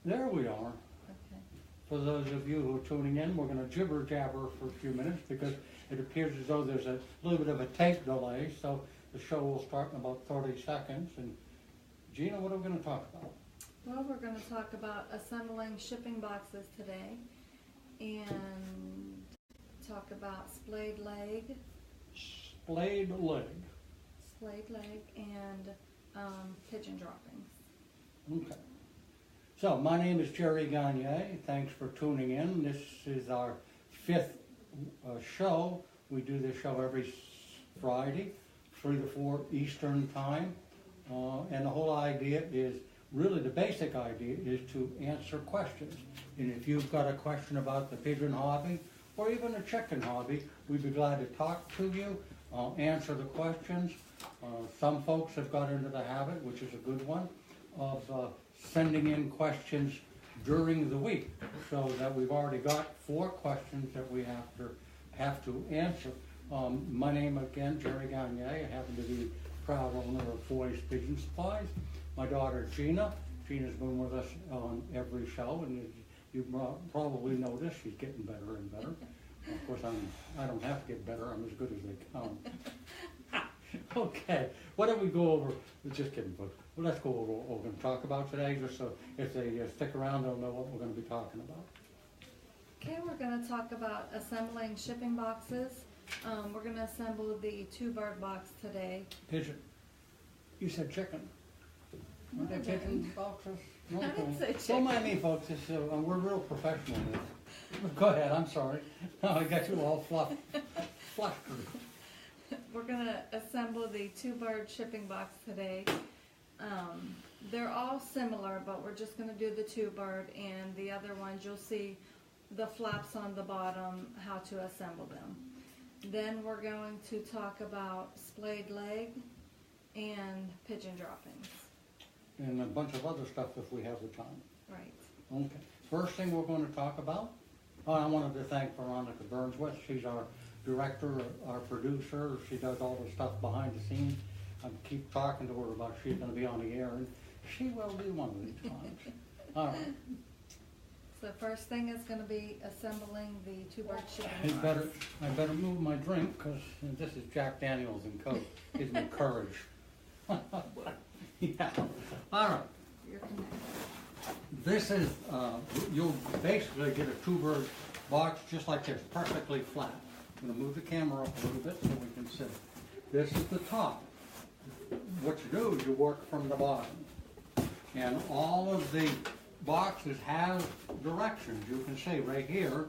There we are. Okay. For those of you who are tuning in, we're going to jibber jabber for a few minutes because it appears as though there's a little bit of a tape delay, so the show will start in about 30 seconds. And Gina, what are we going to talk about? Well, we're going to talk about assembling shipping boxes today and talk about splayed leg. Splayed leg. Splayed leg and pigeon droppings. Okay. So, my name is Jerry Gagne. Thanks for tuning in. This is our 5th show. We do this show every Friday, 3 to 4 Eastern time. And the whole idea is, really the basic idea is to answer questions. And if you've got a question about the pigeon hobby, or even a chicken hobby, we'd be glad to talk to you, answer the questions. Some folks have got into the habit, which is a good one, of sending in questions during the week, so that we've already got 4 questions that we have to answer. My name again, Jerry Gagne. I happen to be proud owner of Foy's Pigeon Supplies. My daughter Gina. Gina's been with us on every show, and you've probably noticed she's getting better and better. Of course, I don't have to get better. I'm as good as they come. Okay, why don't we go over? Just kidding, folks. Well, let's go over what we're going to talk about today, just so if they stick around, they'll know what we're going to be talking about. Okay, we're going to talk about assembling shipping boxes. We're going to assemble the 2-bird box today. Pigeon. You said chicken. Aren't they pigeon boxes? No, I didn't say chicken. Don't mind me, folks. We're real professional in this. Go ahead. I'm sorry. I got you all flustered. We're going to assemble the 2-bird shipping box today. They're all similar, but we're just going to do the 2-bird, and the other ones you'll see the flaps on the bottom, how to assemble them. Then we're going to talk about splayed leg and pigeon droppings. And a bunch of other stuff if we have the time. Right. Okay. First thing we're going to talk about, I wanted to thank Veronica Burnsworth. She's our director, our producer. She does all the stuff behind the scenes. I keep talking to her about she's going to be on the air, and she will be one of these times. All right. So first thing is going to be assembling the 2-bird shipping box. I better move my drink because this is Jack Daniels and Coke. Gives me courage. Yeah. All right. You're connected. This is, you'll basically get a 2-bird box just like this, perfectly flat. I'm going to move the camera up a little bit so we can see. This is the top. What you do is you work from the bottom. And all of the boxes have directions. You can see right here,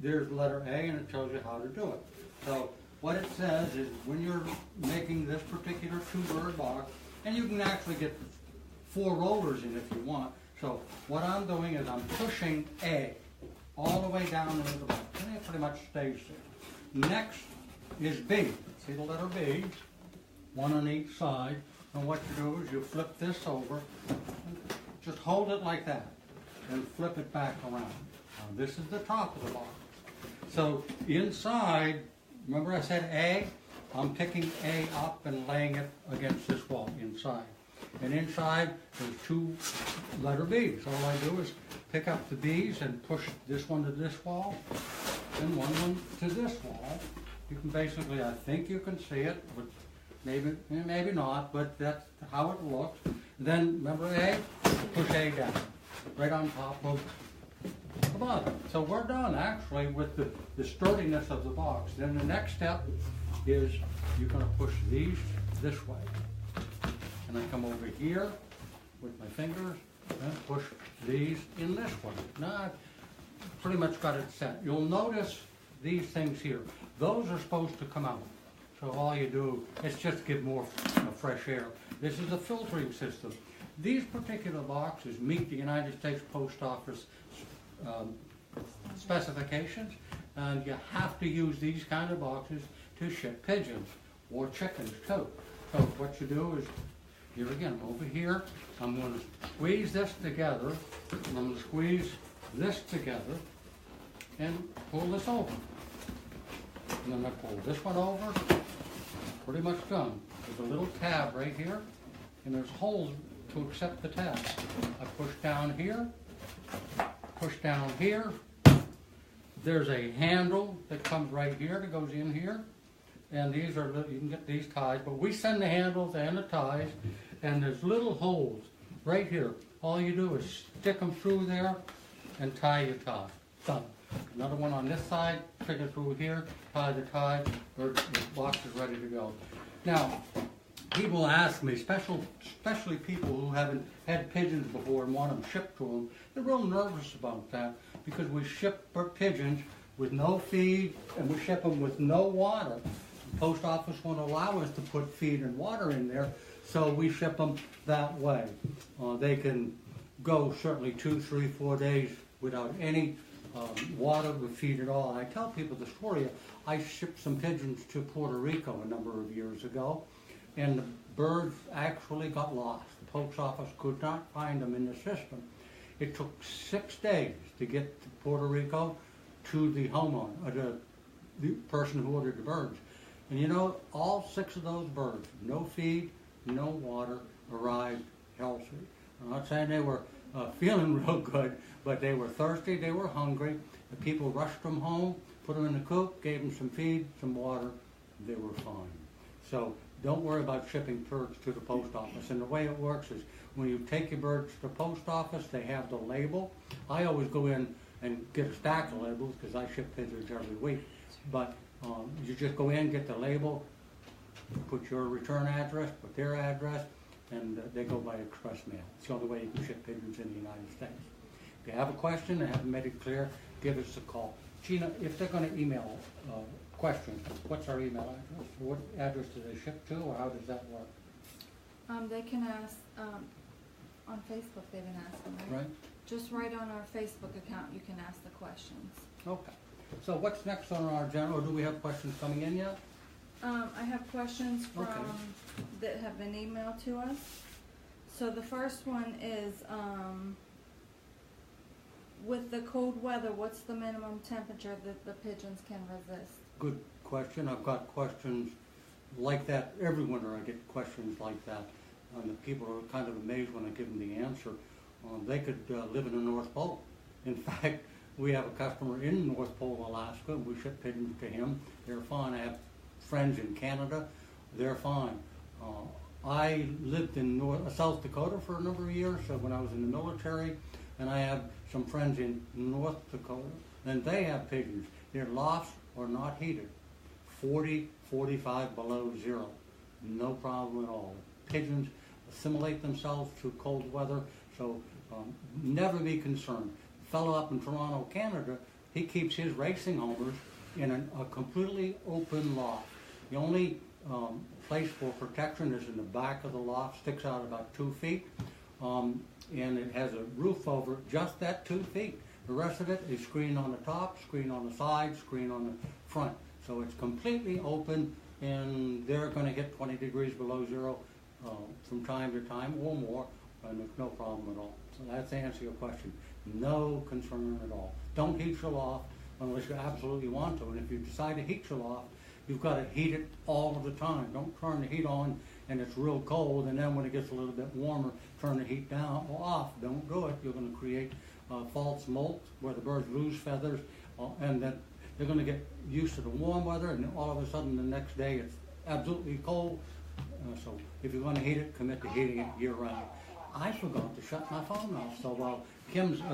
there's letter A and it tells you how to do it. So what it says is when you're making this particular 2-bird box, and you can actually get 4 rollers in if you want. So what I'm doing is I'm pushing A all the way down into the box, and it pretty much stays there. Next is B. See the letter B, 1 on each side. And what you do is you flip this over, just hold it like that, and flip it back around. Now this is the top of the box. So inside, remember I said A? I'm picking A up and laying it against this wall inside. And inside, there's 2 letter B's. All I do is pick up the B's and push this one to this wall, and one to this wall. You can basically, I think you can see it, but maybe not, but that's how it looks. Then, remember A? Push A down, right on top of the bottom. So we're done, actually, with the sturdiness of the box. Then the next step is you're going to push these this way. And I come over here with my fingers and push these in this way. Now I've pretty much got it set. You'll notice these things here. Those are supposed to come out. So all you do is just give more fresh air. This is a filtering system. These particular boxes meet the United States Post Office specifications, and you have to use these kind of boxes to ship pigeons or chickens too. So what you do is, here again, over here, I'm going to squeeze this together, I'm going to squeeze this together, and pull this over. And then I pull this one over, pretty much done. There's a little tab right here, and there's holes to accept the tab. I push down here, push down here. There's a handle that comes right here that goes in here. And these are, you can get these ties, but we send the handles and the ties, and there's little holes right here. All you do is stick them through there and tie your tie. Done. Another one on this side, stick it through here, tie the tie, or the box is ready to go. Now, people ask me, especially people who haven't had pigeons before and want them shipped to them, they're real nervous about that because we ship pigeons with no feed and we ship them with no water. The post office won't allow us to put feed and water in there, so we ship them that way. They can go certainly 2, 3, 4 days without any water or feed at all. And I tell people the story. I shipped some pigeons to Puerto Rico a number of years ago, and the birds actually got lost. The post office could not find them in the system. It took 6 days to get to Puerto Rico to the homeowner, the person who ordered the birds. And you know, all 6 of those birds, no feed, no water, arrived healthy. I'm not saying they were feeling real good, but they were thirsty, they were hungry. The people rushed them home, put them in the coop, gave them some feed, some water, they were fine. So don't worry about shipping birds to the post office. And the way it works is when you take your birds to the post office, they have the label. I always go in and get a stack of labels because I ship pigeons every week. But you just go in, get the label, put your return address, put their address, and they go by express mail. It's the only way you can ship pigeons in the United States. If you have a question and haven't made it clear, give us a call. Gina, if they're going to email questions, what's our email address? What address do they ship to, or how does that work? They can ask on Facebook. They've been asking, right? Right. Just right on our Facebook account, you can ask the questions. Okay. So what's next on our agenda, or do we have questions coming in yet? I have questions from Okay. that have been emailed to us. So the first one is, with the cold weather, what's the minimum temperature that the pigeons can resist? Good question. I've got questions like that every winter. I get questions like that. And the people are kind of amazed when I give them the answer. They could live in the North Pole. In fact, we have a customer in North Pole, Alaska. We ship pigeons to him. They're fine. I have friends in Canada. They're fine. I lived in South Dakota for a number of years, so when I was in the military, and I have some friends in North Dakota, and they have pigeons. Their lofts are not heated. 40, 45 below zero. No problem at all. Pigeons assimilate themselves to cold weather, so never be concerned. A fellow up in Toronto, Canada, he keeps his racing homers in a completely open loft. The only place for protection is in the back of the loft, sticks out about 2 feet, and it has a roof over it, just that 2 feet. The rest of it is screened on the top, screened on the side, screened on the front. So it's completely open, and they're going to get 20 degrees below zero from time to time or more, and there's no problem at all. So that's the answer to your question. No concern at all. Don't heat your loft unless you absolutely want to, and if you decide to heat your loft, you've got to heat it all of the time. Don't turn the heat on and it's real cold, and then when it gets a little bit warmer, turn the heat down or off. Don't do it. You're going to create false molt where the birds lose feathers, and then they're going to get used to the warm weather, and all of a sudden the next day it's absolutely cold. So if you're going to heat it, commit to heating it year-round. I forgot to shut my phone off, so while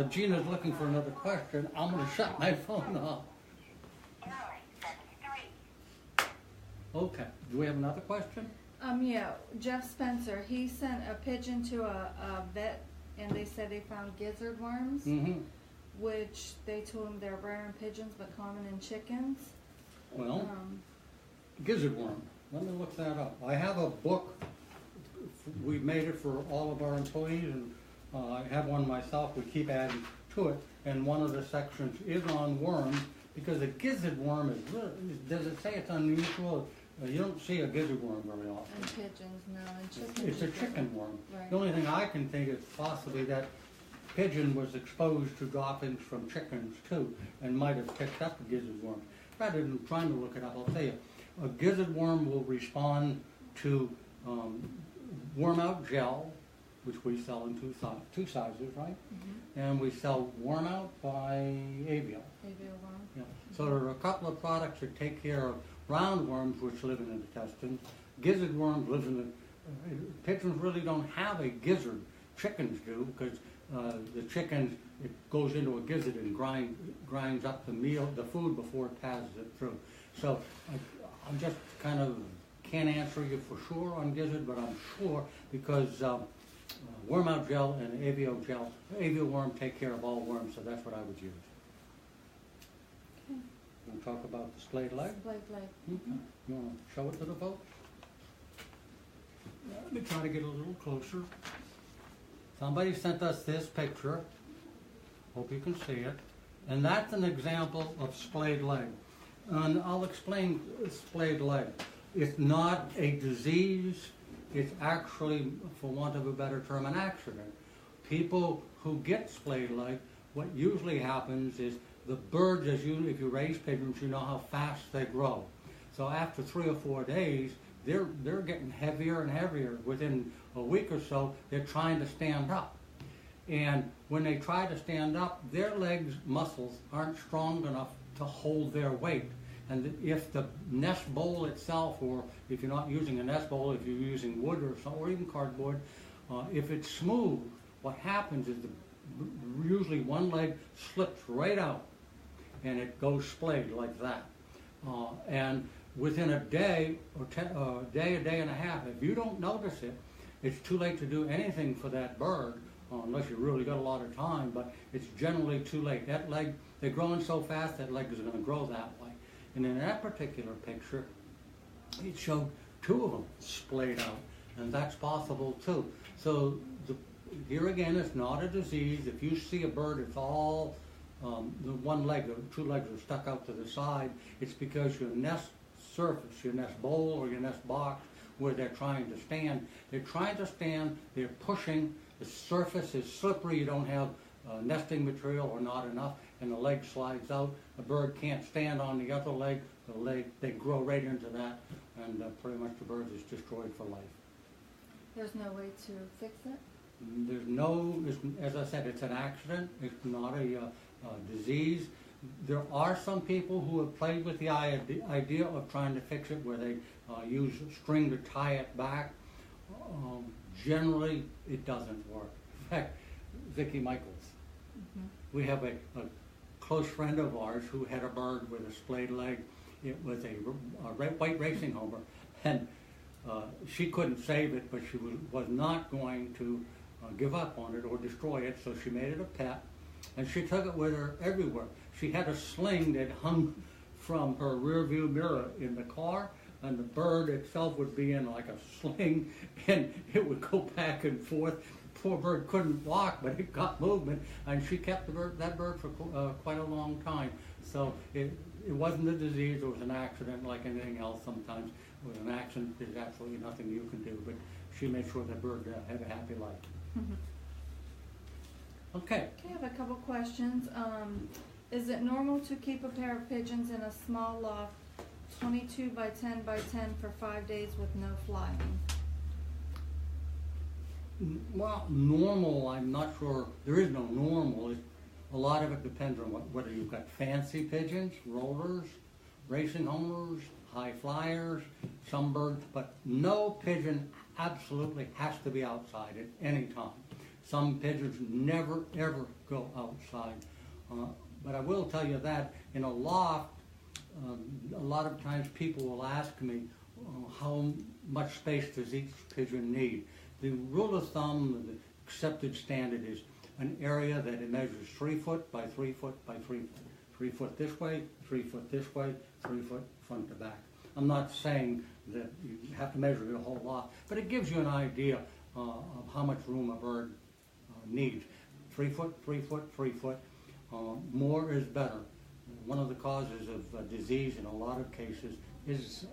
Gina's looking for another question, I'm going to shut my phone off. Okay. Do we have another question? Yeah, Jeff Spencer, he sent a pigeon to a vet, and they said they found gizzard worms, which they told him they're rare in pigeons but common in chickens. Well, gizzard worm. Let me look that up. I have a book. We made it for all of our employees, and I have one myself. We keep adding to it, and one of the sections is on worms, because a gizzard worm is really, does it say it's unusual? You don't see a gizzard worm very often. In pigeons, no. In chickens, It's a chicken worm. Right. The only thing I can think is possibly that pigeon was exposed to droppings from chickens too, and might have picked up a gizzard worm. Rather than trying to look it up, I'll tell you, a gizzard worm will respond to worm out gel which we sell in two sizes, right? And we sell worm out by Avio. Avio worm. Yeah. So there are a couple of products that take care of roundworms, which live in the intestines. Gizzard worms live in the pigeons really don't have a gizzard. Chickens do, because the chickens, it goes into a gizzard and grinds up the food before it passes it through. So I'm just kind of can't answer you for sure on gizzard, but I'm sure because worm out gel and Avio worm take care of all worms, so that's what I would use. Okay. You want to talk about the splayed leg? Splayed leg. Okay. You want to show it to the folks? Let me try to get a little closer. Somebody sent us this picture. Hope you can see it. And that's an example of splayed leg. And I'll explain splayed leg. It's not a disease. It's actually, for want of a better term, an accident. People who get splayed leg, what usually happens is the birds, if you raise pigeons, you know how fast they grow. So after 3 or 4 days, they're getting heavier and heavier. Within a week or so, they're trying to stand up. And when they try to stand up, their legs muscles aren't strong enough to hold their weight. And if the nest bowl itself, or if you're not using a nest bowl, if you're using wood or even cardboard, if it's smooth, what happens is usually one leg slips right out and it goes splayed like that. And within a day or a day and a half, if you don't notice it, it's too late to do anything for that bird, unless you really got a lot of time, but it's generally too late. That leg, they're growing so fast, that leg is going to grow that way. And in that particular picture, it showed 2 of them splayed out, and that's possible too. So here again, it's not a disease. If you see a bird, it's all the one leg, or 2 legs are stuck out to the side, it's because your nest surface, your nest bowl or your nest box, where they're trying to stand, they're pushing, the surface is slippery, you don't have nesting material or not enough, and the leg slides out. The bird can't stand on the other leg, they grow right into that, and pretty much the bird is destroyed for life. There's no way to fix it? There's no, as I said, it's an accident, it's not a disease. There are some people who have played with the idea of trying to fix it, where they use string to tie it back. Generally, it doesn't work. In fact, Vicki Michaels, we have a close friend of ours who had a bird with a splayed leg. It was a white racing homer, and she couldn't save it, but she was not going to give up on it or destroy it, so she made it a pet, and she took it with her everywhere. She had a sling that hung from her rear view mirror in the car, and the bird itself would be in like a sling, and it would go back and forth. The poor bird couldn't walk, but it got movement, and she kept that bird for quite a long time. So it wasn't a disease, it was an accident like anything else. Sometimes with an accident, there's absolutely nothing you can do, but she made sure that bird had a happy life. Okay. I have a couple questions. Is it normal to keep a pair of pigeons in a small loft, 22 by 10 by 10 for 5 days with no flying? Well, normal, I'm not sure. There is no normal. A lot of it depends on whether you've got fancy pigeons, rollers, racing homers, high flyers, some birds, but no pigeon absolutely has to be outside at any time. Some pigeons never, ever go outside. But I will tell you that in a loft, a lot of times people will ask me, how much space does each pigeon need? The rule of thumb, the accepted standard is an area that it measures 3 foot by 3 foot by 3 foot. 3 foot this way, 3 foot this way, 3 foot front to back. I'm not saying that you have to measure the whole lot, but it gives you an idea of how much room a bird needs. 3 foot, 3 foot, 3 foot. More is better. One of the causes of disease in a lot of cases is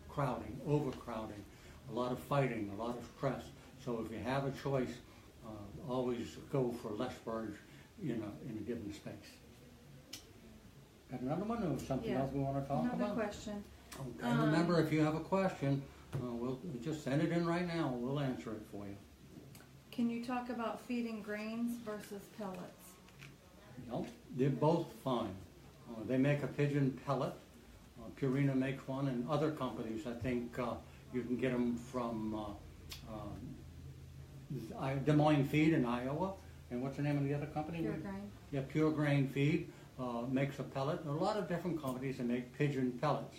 crowding, overcrowding, a lot of fighting, a lot of stress. So if you have a choice, always go for less birds in a given space. Got another one, or something else we want to talk about? Another question. Okay. Remember, if you have a question, we'll just send it in right now. We'll answer it for you. can you talk about feeding grains versus pellets? No, they're both fine. They make a pigeon pellet. Purina makes one, and other companies, I think you can get them from Des Moines Feed in Iowa. And what's the name of the other company? Pure grain. Yeah, Pure Grain Feed makes a pellet. There are a lot of different companies that make pigeon pellets.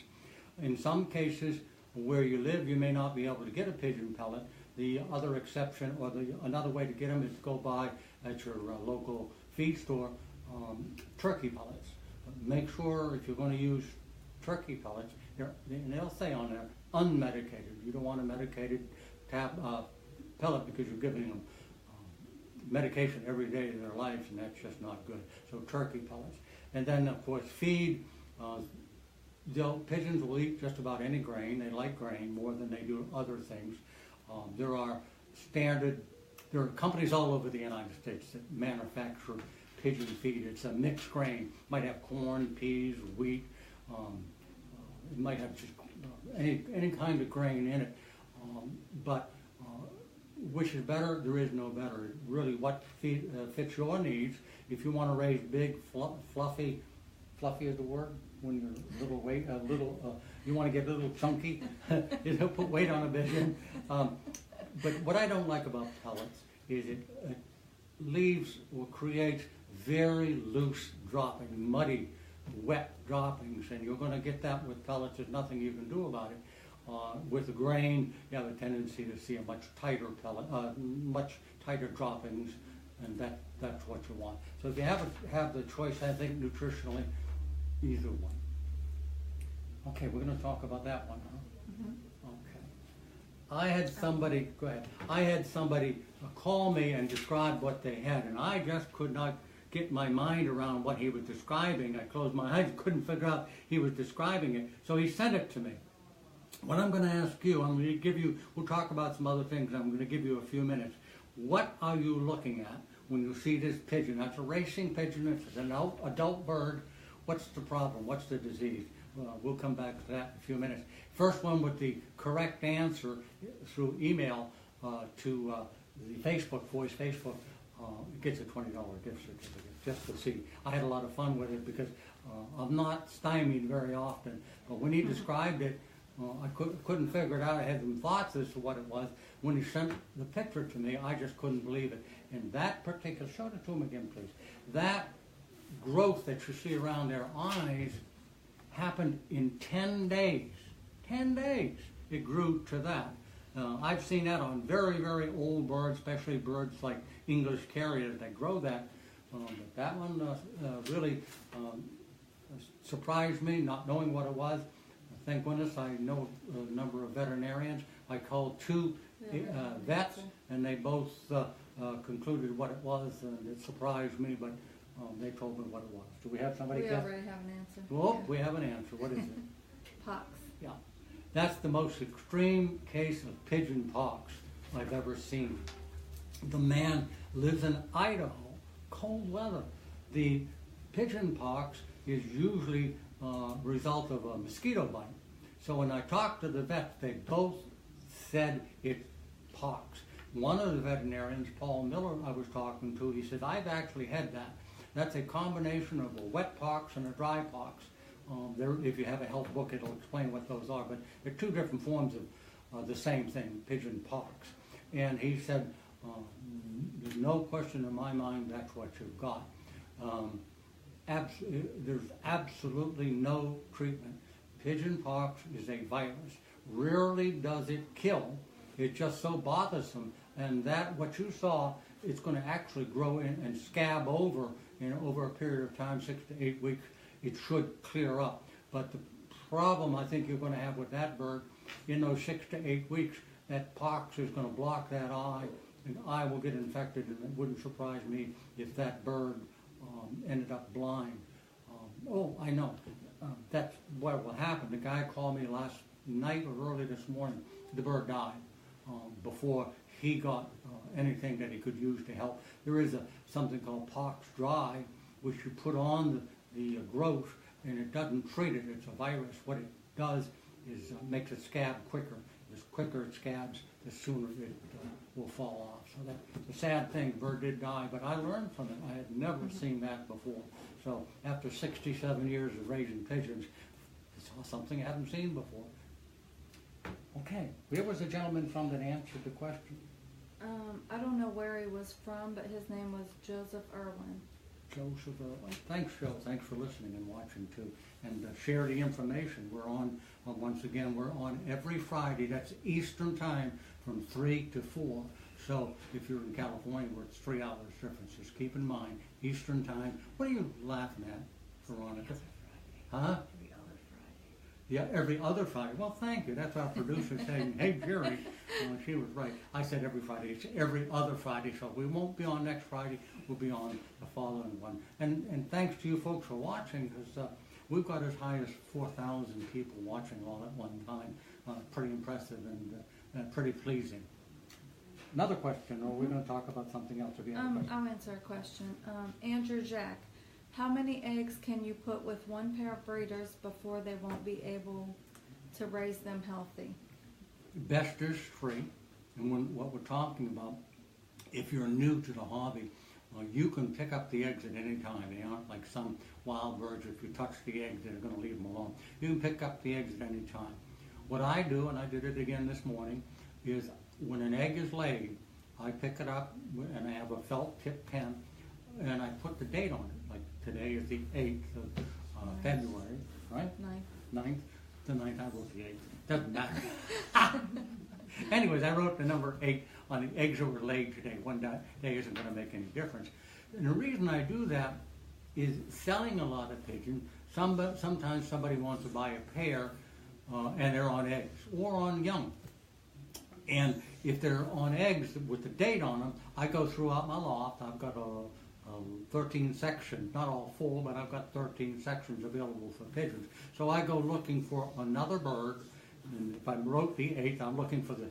In some cases, where you live, you may not be able to get a pigeon pellet. The other exception, or another way to get them, is to go buy at your local feed store turkey pellets. But make sure if you're going to use turkey pellets, and they'll say on there, unmedicated. You don't want a medicated pellet because you're giving them medication every day of their lives, and that's just not good. So turkey pellets. And then, of course, feed. Pigeons will eat just about any grain. They like grain more than they do other things. There are companies all over the United States that manufacture pigeon feed. It's a mixed grain. Might have corn, peas, wheat. It might have just any kind of grain in it. But which is better? There is no better. Really, what fits your needs. If you want to raise big, fluffy is the word? When you're you want to get a little chunky, put weight on a pigeon. But what I don't like about pellets is it leaves or creates very loose dropping, muddy, wet droppings, and you're going to get that with pellets. There's nothing you can do about it. With the grain, you have a tendency to see a much tighter pellet, much tighter droppings, and that's what you want. So if you have the choice, I think nutritionally, either one. Okay, we're going to talk about that one, huh? Mm-hmm. Okay. I had somebody, go ahead. I had somebody call me and describe what they had, and I just could not get my mind around what he was describing. I closed my eyes, couldn't figure out he was describing it, so he sent it to me. What I'm going to ask you, I'm going to give you, we'll talk about some other things, I'm going to give you a few minutes. What are you looking at when you see this pigeon? That's a racing pigeon, it's an adult bird. What's the problem? What's the disease? We'll come back to that in a few minutes. First one with the correct answer through email to the Facebook, Voice Facebook, gets a $20 gift certificate just to see. I had a lot of fun with it because I'm not stymied very often, but when he described it, I couldn't figure it out. I had some thoughts as to what it was. When he sent the picture to me, I just couldn't believe it. And that particular, show it to him again, please. That growth that you see around their eyes happened in 10 days. 10 days it grew to that. I've seen that on very, very old birds, especially birds like English carriers that grow that. But that one really surprised me, not knowing what it was. Thank goodness I know a number of veterinarians. I called two vets, and they both concluded what it was, and it surprised me, but they told me what it was. Do we have somebody? We already have an answer. Oh, yeah. We have an answer. What is it? Pox. Yeah. That's the most extreme case of pigeon pox I've ever seen. The man lives in Idaho, cold weather. The pigeon pox is usually a result of a mosquito bite. So when I talked to the vets, they both said it's pox. One of the veterinarians, Paul Miller, I was talking to, he said, I've actually had that. That's a combination of a wet pox and a dry pox. If you have a health book, it'll explain what those are, but they're two different forms of the same thing, pigeon pox. And he said, there's no question in my mind that's what you've got. There's absolutely no treatment. Pigeon pox is a virus. Rarely does it kill. It's just so bothersome, and that what you saw, it's going to actually grow in and scab over over a period of time, 6 to 8 weeks. It should clear up. But the problem I think you're going to have with that bird, in those 6 to 8 weeks, that pox is going to block that eye, and the eye will get infected, and it wouldn't surprise me if that bird ended up blind. Oh, I know. That's what will happen. The guy called me last night or early this morning. The bird died before he got anything that he could use to help. There is something called pox dry, which you put on the growth, and it doesn't treat it. It's a virus. What it does is makes it scab quicker. The quicker it scabs, the sooner it will fall off. So that's a sad thing. The bird did die, but I learned from it. I had never seen that before. So after 67 years of raising pigeons, I saw something I hadn't seen before. Okay, there was a gentleman from that answered the question. I don't know where he was from, but his name was Joseph Irwin. Joseph Irwin. Thanks, Phil. Thanks for listening and watching too. And share the information. We're on, once again, we're on every Friday. That's Eastern time from 3 to 4. So if you're in California where it's 3 hours difference, just keep in mind, Eastern time. What are you laughing at, Veronica? Huh? Yeah, every other Friday. Well, thank you. That's our producer saying, hey, Jerry. She was right. I said every Friday. It's every other Friday. So we won't be on next Friday. We'll be on the following one. And thanks to you folks for watching, because we've got as high as 4,000 people watching all at one time. Pretty impressive and pretty pleasing. Another question, or we're going to talk about something else? I'll answer a question. Andrew Jack. How many eggs can you put with one pair of breeders before they won't be able to raise them healthy? Best is 3. And what we're talking about, if you're new to the hobby, you can pick up the eggs at any time. They aren't like some wild birds. If you touch the eggs, they're going to leave them alone. You can pick up the eggs at any time. What I do, and I did it again this morning, is when an egg is laid, I pick it up and I have a felt tip pen and I put the date on it. Like today is the 8th of February, right? 9th. The 9th, I wrote the 8th. Doesn't matter. Anyways, I wrote the number 8 on the eggs that were laid today. One day isn't going to make any difference. And the reason I do that is selling a lot of pigeons. Sometimes somebody wants to buy a pair and they're on eggs or on young. And if they're on eggs with the date on them, I go throughout my loft. I've got 13 sections, not all full, but I've got 13 sections available for pigeons. So I go looking for another bird, and if I wrote the 8th, I'm looking for the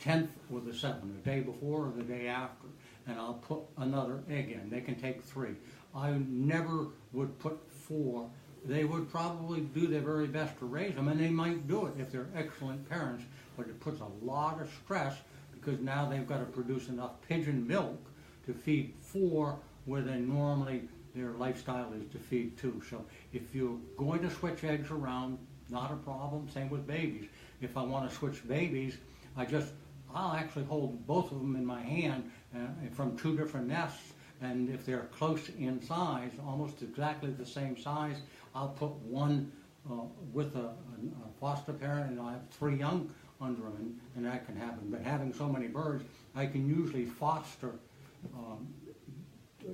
10th or the 7th, the day before or the day after, and I'll put another egg in. They can take 3. I never would put 4. They would probably do their very best to raise them, and they might do it if they're excellent parents, but it puts a lot of stress because now they've got to produce enough pigeon milk to feed 4 where they normally, their lifestyle is to feed 2. So if you're going to switch eggs around, not a problem. Same with babies. If I want to switch babies, I'll actually hold both of them in my hand from 2 different nests, and if they're close in size, almost exactly the same size, I'll put one with a foster parent, and I'll have 3 young under them, and that can happen. But having so many birds, I can usually foster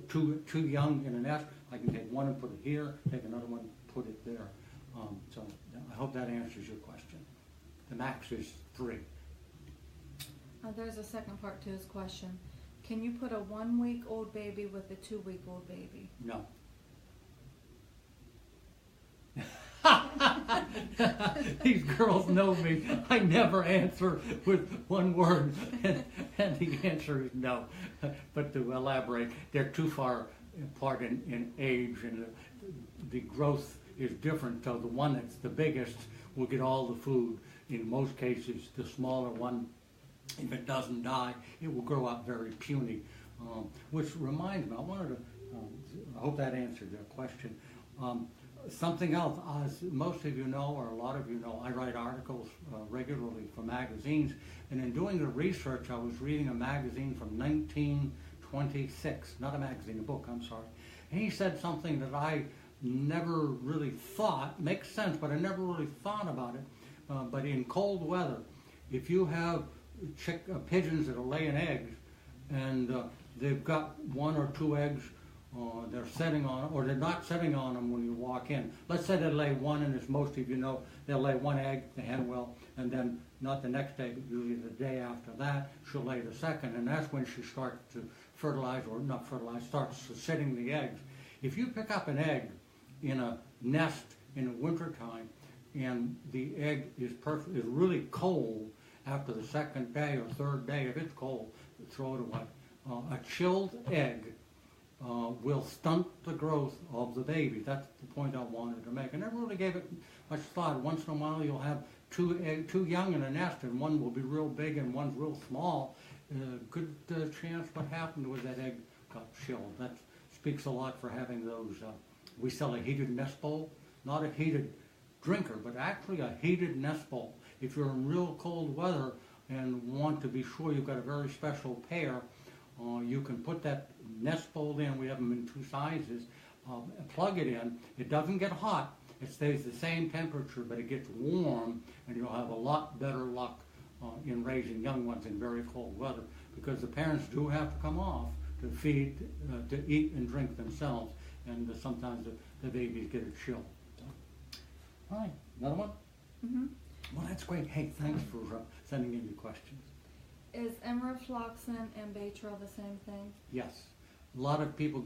two young in a nest. I can take one and put it here, take another one, put it there. So I hope that answers your question. The max is 3. There's a second part to his question. Can you put a 1-week-old baby with a 2-week-old baby? No. These girls know me. I never answer with one word, and the answer is no. But to elaborate, they're too far apart in age, and the growth is different. So the one that's the biggest will get all the food. In most cases, the smaller one, if it doesn't die, it will grow up very puny. Which reminds me, I hope that answered your question. Something else, as most of you know, or a lot of you know, I write articles regularly for magazines, and in doing the research, I was reading a magazine from 1926, not a magazine, a book, I'm sorry, and he said something that I never really thought, makes sense, but I never really thought about it, but in cold weather, if you have pigeons that are laying eggs, and they've got 1 or 2 eggs, they're setting on, or they're not setting on them when you walk in. Let's say they lay 1, and as most of you know, they'll lay 1 egg, the hen will, and then not the next day, but usually the day after that, she'll lay the second, and that's when she starts to fertilize, or not fertilize, starts setting the eggs. If you pick up an egg in a nest in the wintertime, and the egg is really cold after the 2nd day or 3rd day, if it's cold, throw it away. A chilled egg will stunt the growth of the baby. That's the point I wanted to make. I never really gave it much thought. Once in a while you'll have two young in a nest, and one will be real big and one's real small, good chance what happened was that egg got chilled. That speaks a lot for having those. We sell a heated nest bowl, not a heated drinker, but actually a heated nest bowl. If you're in real cold weather and want to be sure you've got a very special pair, you can put that nest bowl in. We have them in two sizes. Plug it in. It doesn't get hot. It stays the same temperature, but it gets warm, and you'll have a lot better luck in raising young ones in very cold weather, because the parents do have to come off to feed, to eat and drink themselves, and sometimes the babies get a chill. So, all right, another one? Mm-hmm. Well, that's great. Hey, thanks for sending in your questions. Is enrofloxacin and Baytril the same thing? Yes. A lot of people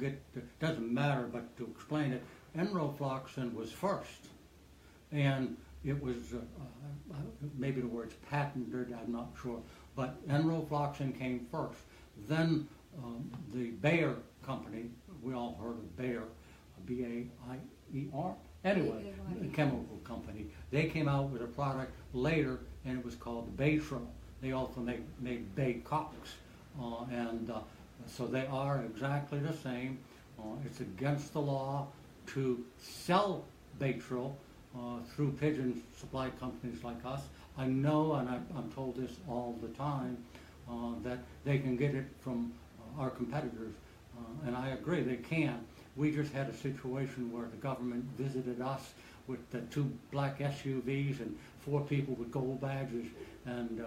doesn't matter, but to explain it, enrofloxacin was first. And it was, maybe the word's patented, I'm not sure, but enrofloxacin came first. Then the Bayer company, we all heard of Bayer, B-A-I-E-R, anyway, the chemical company, they came out with a product later, and it was called Baytril. They also made Baycox, so they are exactly the same. It's against the law to sell Baytril through pigeon supply companies like us. I know, and I'm told this all the time, that they can get it from our competitors, and I agree, they can. We just had a situation where the government visited us with the 2 black SUVs and 4 people with gold badges, and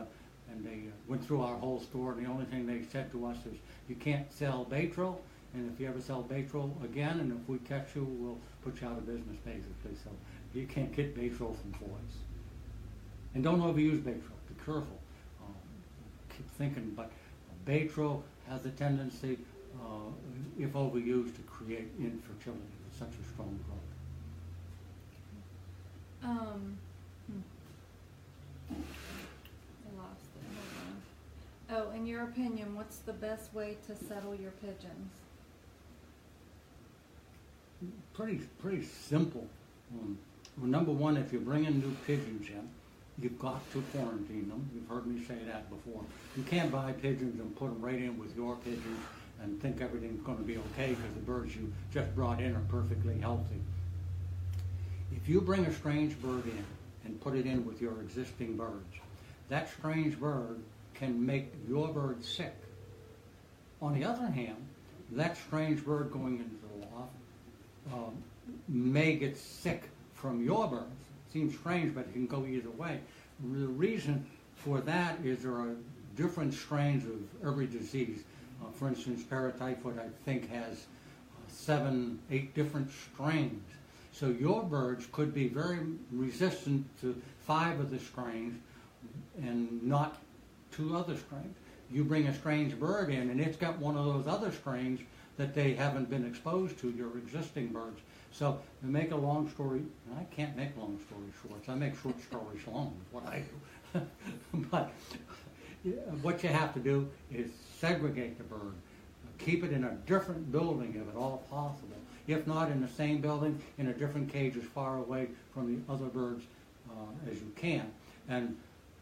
they went through our whole store, and the only thing they said to us is, you can't sell Baytril, and if you ever sell Baytril again, and if we catch you, we'll put you out of business, basically. So you can't get Baytril from boys. And don't overuse Baytril. Be careful. Keep thinking, but Baytril has a tendency, if overused, to create infertility with such a strong growth. I lost it. Hold on. Oh, in your opinion, what's the best way to settle your pigeons? Pretty simple. Well, number one, if you're bringing new pigeons in, you've got to quarantine them. You've heard me say that before. You can't buy pigeons and put them right in with your pigeons and think everything's going to be okay because the birds you just brought in are perfectly healthy. If you bring a strange bird in and put it in with your existing birds, that strange bird can make your bird sick. On the other hand, that strange bird going into the loft may get sick from your birds. It seems strange, but it can go either way. The reason for that is there are different strains of every disease. For instance, paratyphoid, I think, has 7, 8 different strains. So your birds could be very resistant to 5 of the strains and not 2 other strains. You bring a strange bird in and it's got one of those other strains that they haven't been exposed to, your existing birds. So to make a long story, I can't make long stories short, I make short stories long, is what I do. But what you have to do is segregate the bird. Keep it in a different building if at all possible. If not in the same building, in a different cage as far away from the other birds as you can. And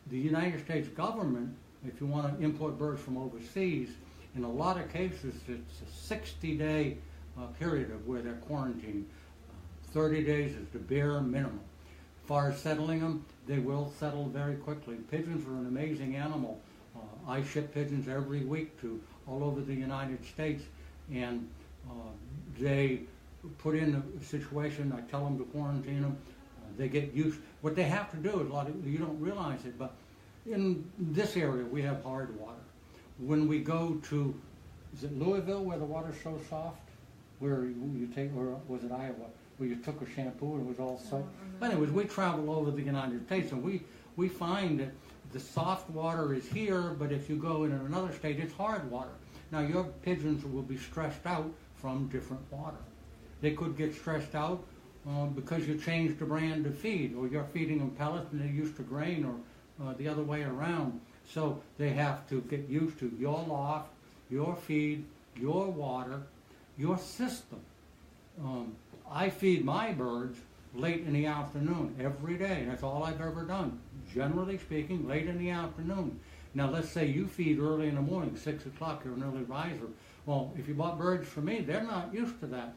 the United States government, if you want to import birds from overseas, in a lot of cases it's a 60-day period of where they're quarantined. 30 days is the bare minimum. As far as settling them, they will settle very quickly. Pigeons are an amazing animal. I ship pigeons every week to all over the United States, and they put in a situation, I tell them to quarantine them, they get used. What they have to do is, you don't realize it, but in this area we have hard water. When we go to, is it Louisville where the water's so soft? Where you take, or was it Iowa, where you took a shampoo and it was all soaked? But anyways, we travel over the United States, and we find that the soft water is here, but if you go in another state, it's hard water. Now your pigeons will be stressed out from different water. They could get stressed out because you changed the brand of feed, or you're feeding them pellets and they're used to grain, or the other way around. So they have to get used to your loft, your feed, your water, your system. I feed my birds late in the afternoon every day. That's all I've ever done. Generally speaking, late in the afternoon. Now let's say you feed early in the morning, 6 o'clock, you're an early riser. Well, if you bought birds from me, they're not used to that.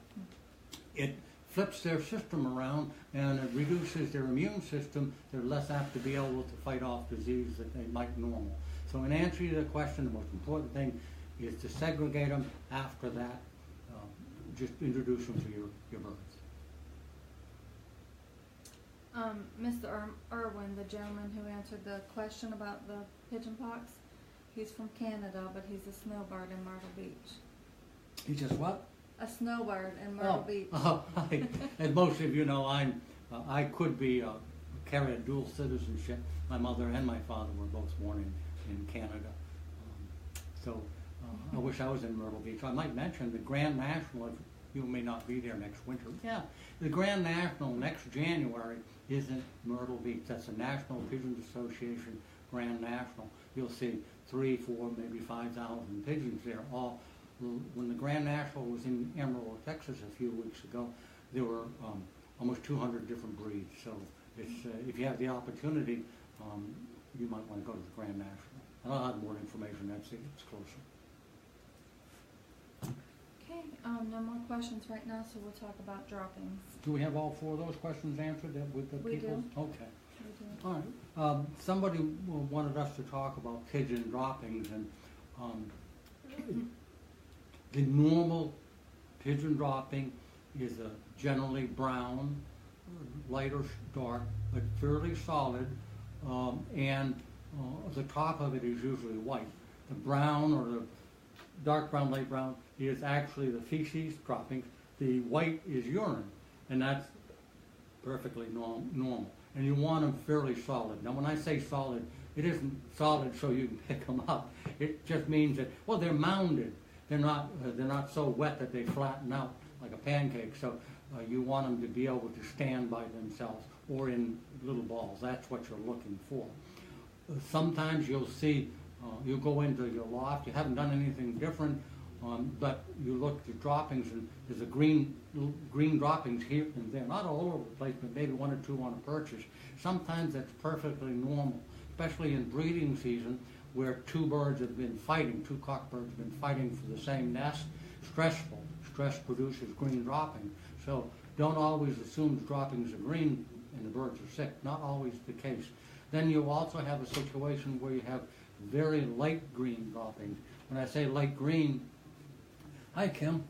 It flips their system around and it reduces their immune system. They're less apt to be able to fight off disease that they might normal. So in answer to the question, the most important thing is to segregate them. After that, just introduce them to your birds. Mr. Irwin, the gentleman who answered the question about the pigeon pox, he's from Canada, but he's a snowbird in Myrtle Beach. He just what? A snowbird in Myrtle Beach. As most of you know, I could carry a dual citizenship. My mother and my father were both born in Canada. I wish I was in Myrtle Beach. I might mention the Grand National, if you may not be there next winter. Yeah, the Grand National next January is in Myrtle Beach. That's the National Pigeons Association Grand National. You'll see 3, 4, maybe 5,000 pigeons there. All when the Grand National was in Amarillo, Texas a few weeks ago, there were almost 200 different breeds. So it's, if you have the opportunity, you might want to go to the Grand National. And I'll have more information as it gets closer. Okay, no more questions right now, so we'll talk about droppings. Do we have all 4 of those questions answered with the We people? do. Okay. We do. All right. Somebody wanted us to talk about pigeon droppings, and the normal pigeon dropping is a generally brown, light or dark, but fairly solid, and the top of it is usually white. The brown or the dark brown, light brown is actually the feces droppings. The white is urine, and that's perfectly normal. And you want them fairly solid. Now when I say solid, it isn't solid so you can pick them up. It just means that, well, they're mounded. They're not so wet that they flatten out like a pancake. So you want them to be able to stand by themselves or in little balls. That's what you're looking for. Sometimes you'll see, you'll go into your loft, you haven't done anything different, but you look at the droppings and there's a green droppings here and there, not all over the place, but maybe 1 or 2 on a purchase. Sometimes that's perfectly normal, especially in breeding season where 2 birds have been fighting, 2 cockbirds have been fighting for the same nest. Stressful. Stress produces green droppings. So don't always assume the droppings are green and the birds are sick. Not always the case. Then you also have a situation where you have very light green droppings. When I say light green, hi Kim.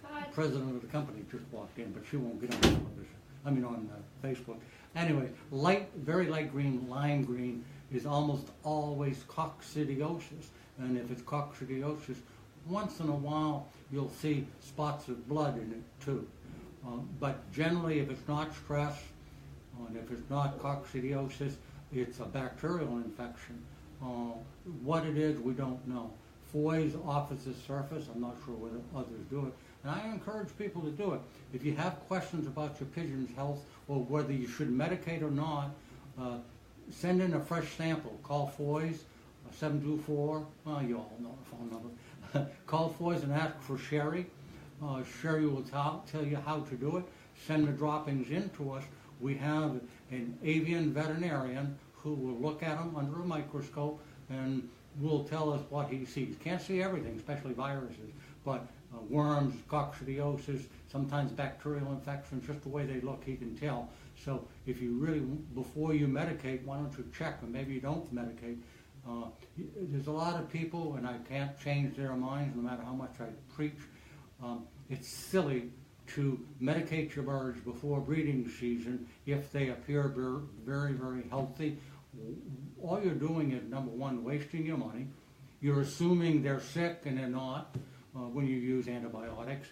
Hi. The president of the company just walked in, but she won't get on television. I mean on Facebook. Anyway, very light green, lime green is almost always coccidiosis. And if it's coccidiosis, once in a while you'll see spots of blood in it too. But generally, if it's not stress, and if it's not coccidiosis, it's a bacterial infection. What it is, we don't know. Foy's off the surface. I'm not sure whether others do it. And I encourage people to do it. If you have questions about your pigeon's health or whether you should medicate or not, send in a fresh sample. Call Foy's, 724, well, you all know the phone number. Call Foy's and ask for Sherry. Sherry will tell you how to do it. Send the droppings in to us. We have an avian veterinarian who will look at them under a microscope and will tell us what he sees. Can't see everything, especially viruses, but worms, coccidiosis, sometimes bacterial infections, just the way they look, he can tell. So if you really, before you medicate, why don't you check, and maybe you don't medicate. There's a lot of people, and I can't change their minds no matter how much I preach. It's silly to medicate your birds before breeding season if they appear very, very healthy. All you're doing is, number one, wasting your money. You're assuming they're sick and they're not when you use antibiotics.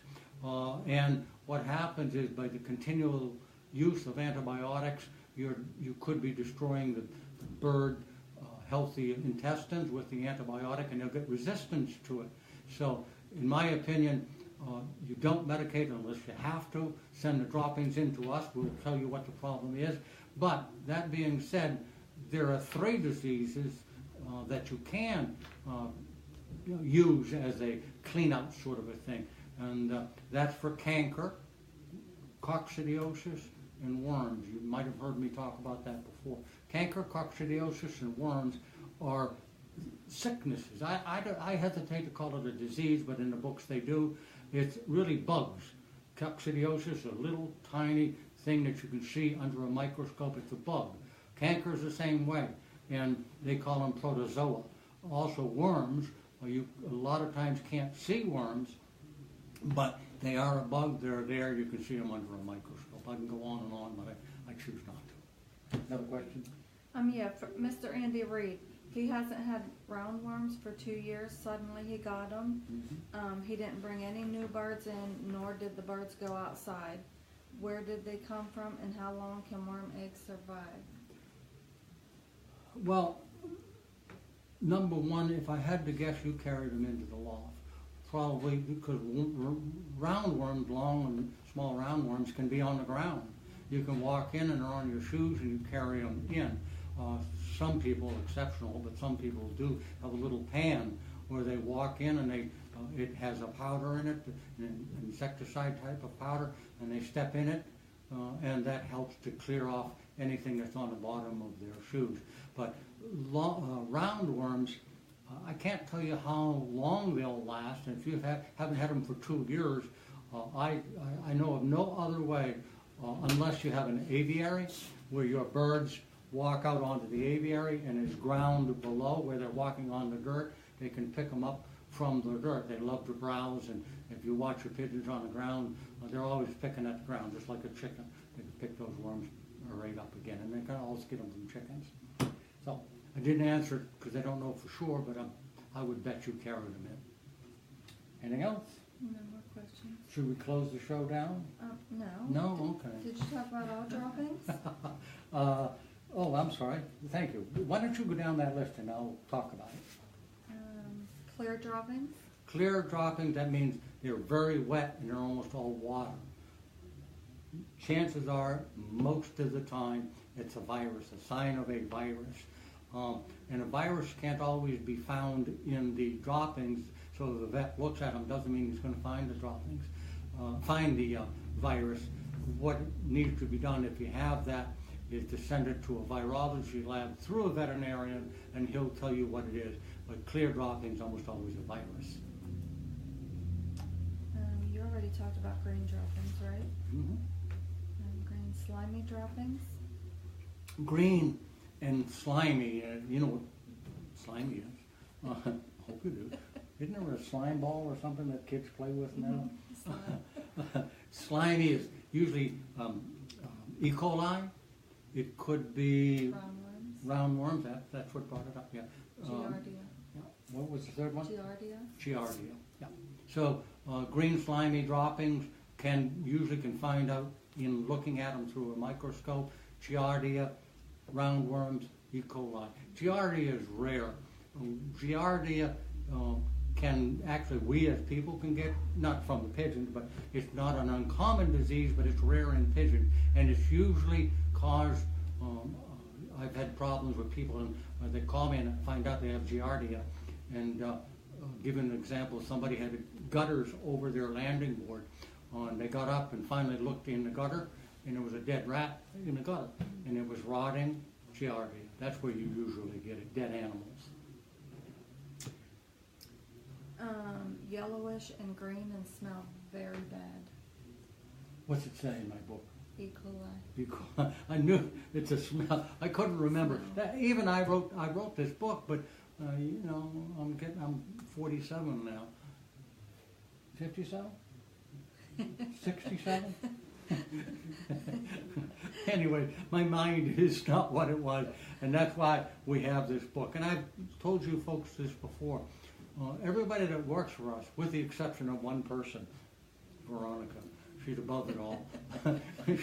And what happens is by the continual use of antibiotics, you could be destroying the bird healthy intestines with the antibiotic, and they'll get resistance to it. So, in my opinion, you don't medicate unless you have to. Send the droppings in to us. We'll tell you what the problem is. But that being said, there are 3 diseases that you can use as a clean-out sort of a thing. And that's for canker, coccidiosis, and worms. You might have heard me talk about that before. Canker, coccidiosis, and worms are sicknesses. I hesitate to call it a disease, but in the books they do. It's really bugs. Coccidiosis is a little tiny thing that you can see under a microscope. It's a bug. Canker is the same way, and they call them protozoa. Also worms, you a lot of times can't see worms, but they are a bug. They're there. You can see them under a microscope. I can go on and on, but I choose not to. Another question? Yeah, for Mr. Andy Reid. He hasn't had roundworms for 2 years. Suddenly he got them. Mm-hmm. He didn't bring any new birds in, nor did the birds go outside. Where did they come from, and how long can worm eggs survive? Well, number one, if I had to guess, you carried them into the loft. Probably because roundworms, long and small roundworms, can be on the ground. You can walk in and they're on your shoes and you carry them in. Some people, exceptional, but some people do have a little pan where they walk in and it has a powder in it, an insecticide type of powder, and they step in it, and that helps to clear off anything that's on the bottom of their shoes. But roundworms, I can't tell you how long they'll last, and if you haven't had them for 2 years, I know of no other way, unless you have an aviary where your birds walk out onto the aviary and there's ground below where they're walking on the dirt. They can pick them up from the dirt. They love to browse, and if you watch your pigeons on the ground, they're always picking at the ground, just like a chicken. They can pick those worms right up again, and they can always get them from chickens. So I didn't answer it because I don't know for sure, but I would bet you carried them in. Anything else? No more questions. Should we close the show down? No. No? Okay. Did you talk about all droppings? Oh, I'm sorry. Thank you. Why don't you go down that list and I'll talk about it. Clear droppings? Clear droppings, that means they're very wet and they're almost all water. Chances are, most of the time, it's a virus, a sign of a virus. And a virus can't always be found in the droppings, so if the vet looks at them doesn't mean he's going to find the droppings, find the virus. What needs to be done if you have that is to send it to a virology lab through a veterinarian, and he'll tell you what it is. But clear droppings almost always a virus. You already talked about green droppings, right? Mm-hmm. Green slimy droppings? Green and slimy, you know what slimy is. I hope you do. Isn't there a slime ball or something that kids play with now? Slimy is usually E. coli. It could be roundworms. That's what brought it up. Yeah. Giardia. Yeah. What was the third one? Giardia. Giardia. Yeah. So green slimy droppings usually can find out in looking at them through a microscope. Giardia, roundworms, E. coli. Giardia is rare. Giardia can actually, we as people can get, not from the pigeons, but it's not an uncommon disease, but it's rare in pigeons. And it's usually caused, I've had problems with people, and they call me and find out they have Giardia. And give an example, somebody had gutters over their landing board. And they got up and finally looked in the gutter, and there was a dead rat in the gutter. And it was rotting Giardia. That's where you usually get it, dead animals. Yellowish and green and smell very bad. What's it say in my book? E. coli. E. coli. I knew it's a smell. I couldn't remember. Even I wrote this book, but you know, I'm 47 now. 57? 67? Anyway, my mind is not what it was, and that's why we have this book. And I've told you folks this before. Everybody that works for us, with the exception of one person, Veronica, she's above it all.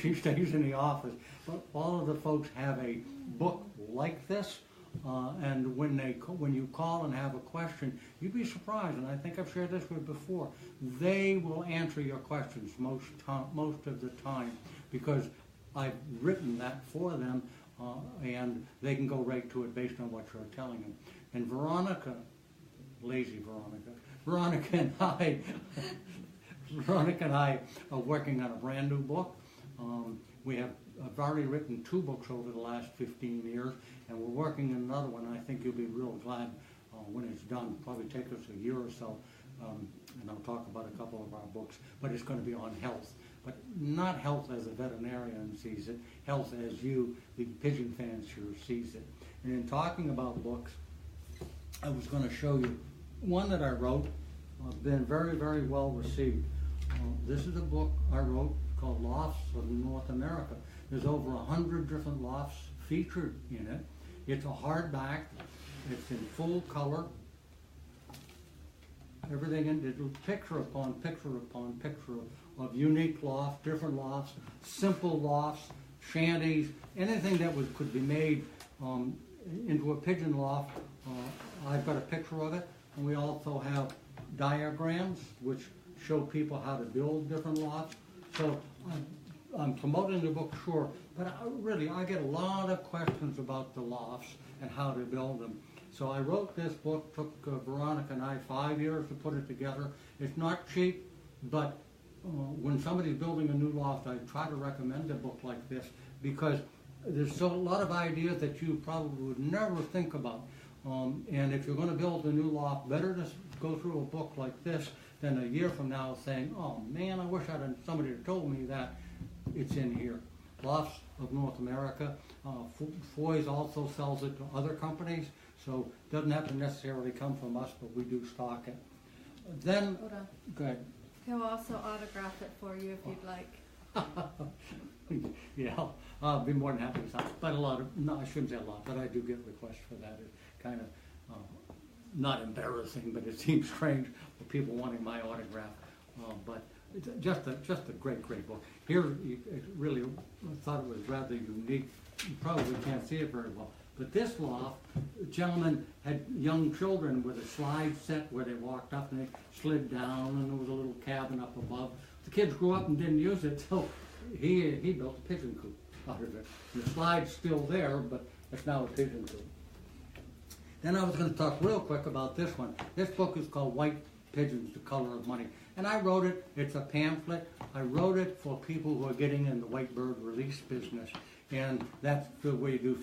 She stays in the office. But all of the folks have a book like this, and when you call and have a question, you'd be surprised, and I think I've shared this with before, they will answer your questions most of the time, because I've written that for them, and they can go right to it based on what you're telling them. And Veronica, lazy Veronica and I are working on a brand new book. We have I've already written 2 books over the last 15 years, and we're working on another one. I think you'll be real glad when it's done. Probably take us a year or so, and I'll talk about a couple of our books, but it's going to be on health. But not health as a veterinarian sees it, health as you, the pigeon fancier, sees it. And in talking about books, I was going to show you one that I wrote, been very, very well received. This is a book I wrote called Lofts of North America. There's over 100 different lofts featured in it. It's a hardback. It's in full color. Everything in it, picture upon picture upon picture of unique lofts, different lofts, simple lofts, shanties, anything that could be made into a pigeon loft. I've got a picture of it, and we also have diagrams which show people how to build different lofts. So I'm promoting the book, sure, but I get a lot of questions about the lofts and how to build them. So I wrote this book, took Veronica and I 5 years to put it together. It's not cheap, but when somebody's building a new loft, I try to recommend a book like this because there's a lot of ideas that you probably would never think about. And if you're going to build a new loft, better to go through a book like this than a year from now saying, oh man, I wish somebody had told me that. It's in here. Lofts of North America. Foy's also sells it to other companies, so it doesn't have to necessarily come from us, but we do stock it. Then, Hold on. go ahead. He'll also autograph it for you if you'd like. Yeah, I'll be more than happy to sign. But no, I shouldn't say a lot, but I do get requests for that. It's kind of not embarrassing, but it seems strange for people wanting my autograph. But it's just a great book. Here, really, I thought it was rather unique. You probably can't see it very well. But this loft, the gentleman had young children with a slide set where they walked up and they slid down, and there was a little cabin up above. The kids grew up and didn't use it, so he built a pigeon coop out of it. And the slide's still there, but it's now a pigeon coop. Then I was going to talk real quick about this one. This book is called White Pigeons, The Color of Money. And I wrote it, it's a pamphlet. I wrote it for people who are getting in the white bird release business. And that's the way you do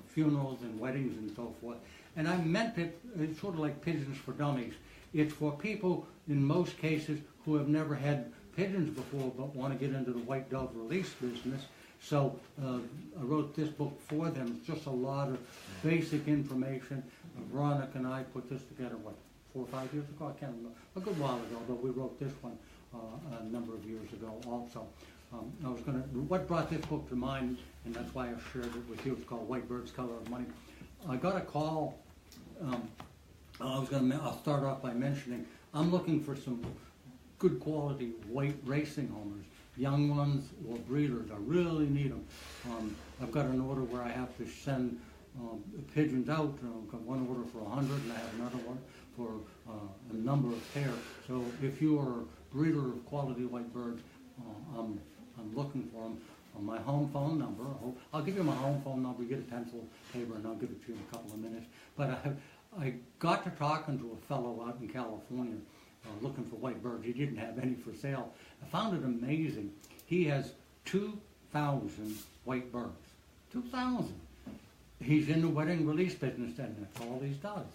funerals and weddings and so forth. And I meant it, it's sort of like Pigeons for Dummies. It's for people, in most cases, who have never had pigeons before but want to get into the white dove release business. So I wrote this book for them. It's just a lot of basic information. Veronica and I put this together, 4 or 5 years ago? I can't remember. A good while ago, but we wrote this one a number of years ago also. What brought this book to mind, and that's why I shared it with you, it's called White Bird's Color of Money. I got a call, I'll start off by mentioning, I'm looking for some good quality white racing homers, young ones or breeders. I really need them. I've got an order where I have to send pigeons out. I've got one order for 100 and I have another one for a number of pairs. So if you are a breeder of quality white birds, I'm looking for them. My home phone number, I'll give you my home phone number, get a pencil, paper, and I'll give it to you in a couple of minutes. But I got to talking to a fellow out in California looking for white birds. He didn't have any for sale. I found it amazing. He has 2,000 white birds. 2,000. He's in the wedding release business, and that's all he does.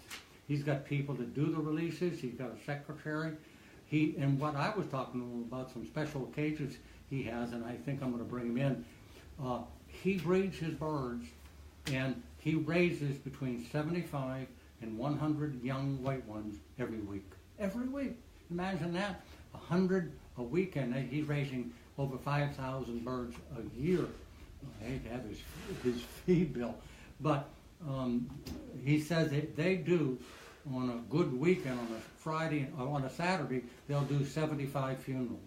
He's got people that do the releases. He's got a secretary. And what I was talking to him about, some special cages he has, and I think I'm going to bring him in. He breeds his birds, and he raises between 75 and 100 young white ones every week. Every week. Imagine that. 100 a week, and he's raising over 5,000 birds a year. I hate to have his feed bill. But he says that they do, on a good weekend, on a Friday or on a Saturday, they'll do 75 funerals.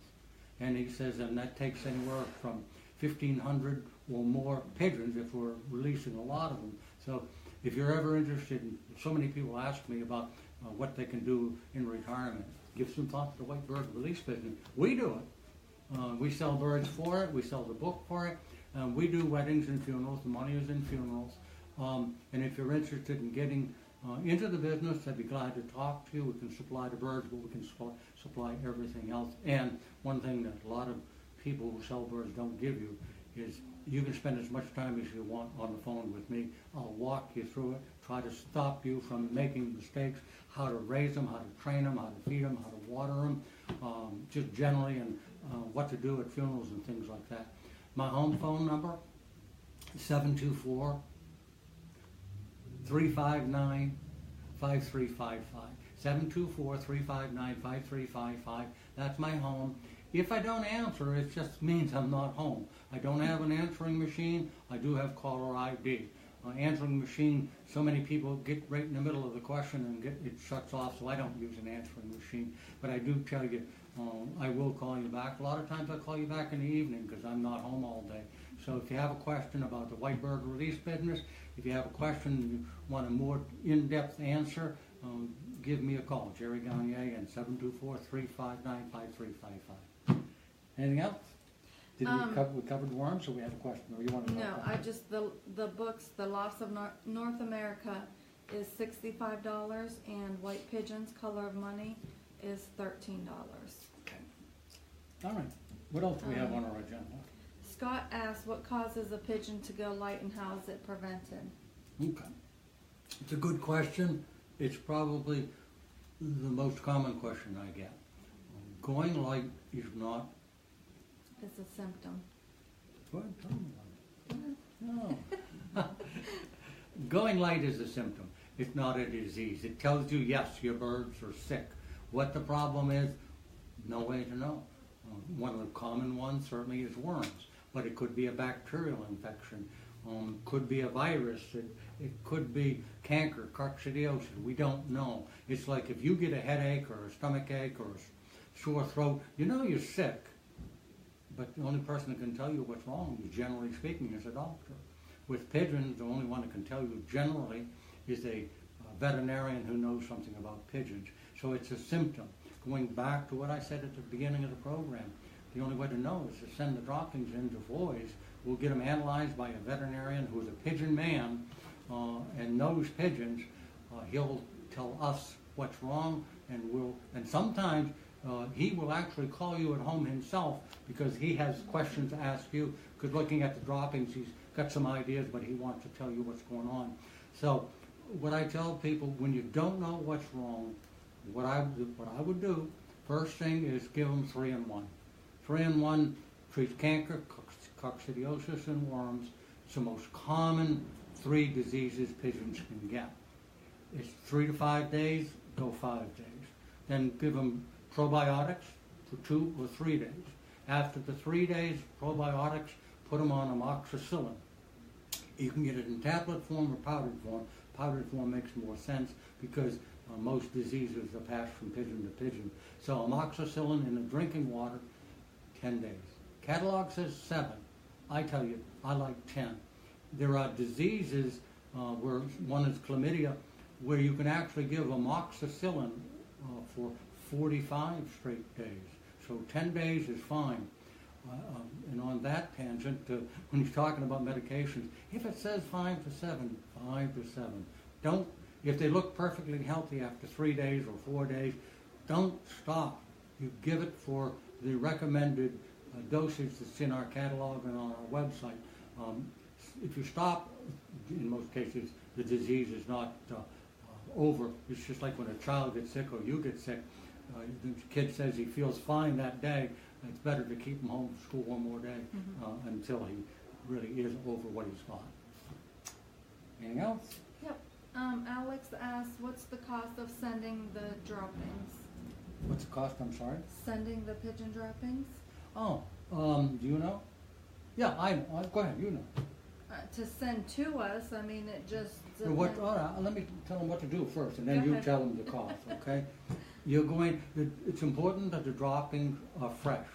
And he says, and that takes anywhere from 1,500 or more pigeons if we're releasing a lot of them. So if you're ever interested in, so many people ask me about what they can do in retirement, give some thought to the white bird release business. We do it. We sell birds for it. We sell the book for it. We do weddings and funerals. The money is in funerals. And if you're interested in getting into the business, I'd be glad to talk to you. We can supply the birds, but we can supply everything else. And one thing that a lot of people who sell birds don't give you is you can spend as much time as you want on the phone with me. I'll walk you through it, try to stop you from making mistakes, how to raise them, how to train them, how to feed them, how to water them, just generally, and what to do at funerals and things like that. My home phone number, 724-359-5355. 724-359-5355. That's my home. If I don't answer, it just means I'm not home. I don't have an answering machine. I do have caller ID. Answering machine, so many people get right in the middle of the question and it shuts off, so I don't use an answering machine. But I do tell you, I will call you back. A lot of times I call you back in the evening because I'm not home all day. So if you have a question about the white bird release business, if you have a question and you want a more in-depth answer, give me a call, Jerry Gagne, and 724-359-5355. Anything else? Did we covered worms, or we had a question, or you want to know? No, I just, the books, The Loss of North America is $65, and White Pigeons, Color of Money is $13. Okay. All right. What else do we have on our agenda? Scott asked, what causes a pigeon to go light and how is it prevented? Okay. It's a good question. It's probably the most common question I get. Going light is not... It's a symptom. Go ahead, tell me about it. No. Going light is a symptom. It's not a disease. It tells you, yes, your birds are sick. What the problem is, no way to know. One of the common ones certainly is worms, but it could be a bacterial infection. Could be a virus. It could be canker, coccidiosis. We don't know. It's like if you get a headache or a stomach ache or a sore throat, you know you're sick. But the only person that can tell you what's wrong, generally speaking, is a doctor. With pigeons, the only one that can tell you generally is a veterinarian who knows something about pigeons. So it's a symptom. Going back to what I said at the beginning of the program, the only way to know is to send the droppings into Floyd's. We'll get them analyzed by a veterinarian who's a pigeon man and knows pigeons. He'll tell us what's wrong, and sometimes he will actually call you at home himself because he has questions to ask you, because looking at the droppings, he's got some ideas, but he wants to tell you what's going on. So what I tell people, when you don't know what's wrong, what I would do, first thing is give them 3-in-1. 3-in-1 treats canker, coccidiosis, and worms. It's the most common 3 diseases pigeons can get. It's 3 to 5 days, go 5 days. Then give them probiotics for 2 or 3 days. After the 3 days, probiotics, put them on amoxicillin. You can get it in tablet form or powdered form. Powdered form makes more sense because most diseases are passed from pigeon to pigeon. So amoxicillin in the drinking water, 10 days. Catalog says 7. I tell you, I like 10. There are diseases where one is chlamydia, where you can actually give amoxicillin for 45 straight days. So 10 days is fine. And on that tangent, when he's talking about medications, if it says 5 to 7, 5 to 7. Don't, if they look perfectly healthy after 3 days or 4 days, don't stop. You give it for the recommended dosage that's in our catalog and on our website. If you stop, in most cases, the disease is not over. It's just like when a child gets sick or you get sick. The kid says he feels fine that day. It's better to keep him home from school one more day until he really is over what he's got. Anything else? Yep. Alex asked, what's the cost of sending the droppings? What's the cost, I'm sorry? Sending the pigeon droppings? Oh, do you know? Yeah, I know. Go ahead, you know. To send to us, I mean, it just... All right, let me tell them what to do first, and then you tell them the cost, okay? It's important that the droppings are fresh.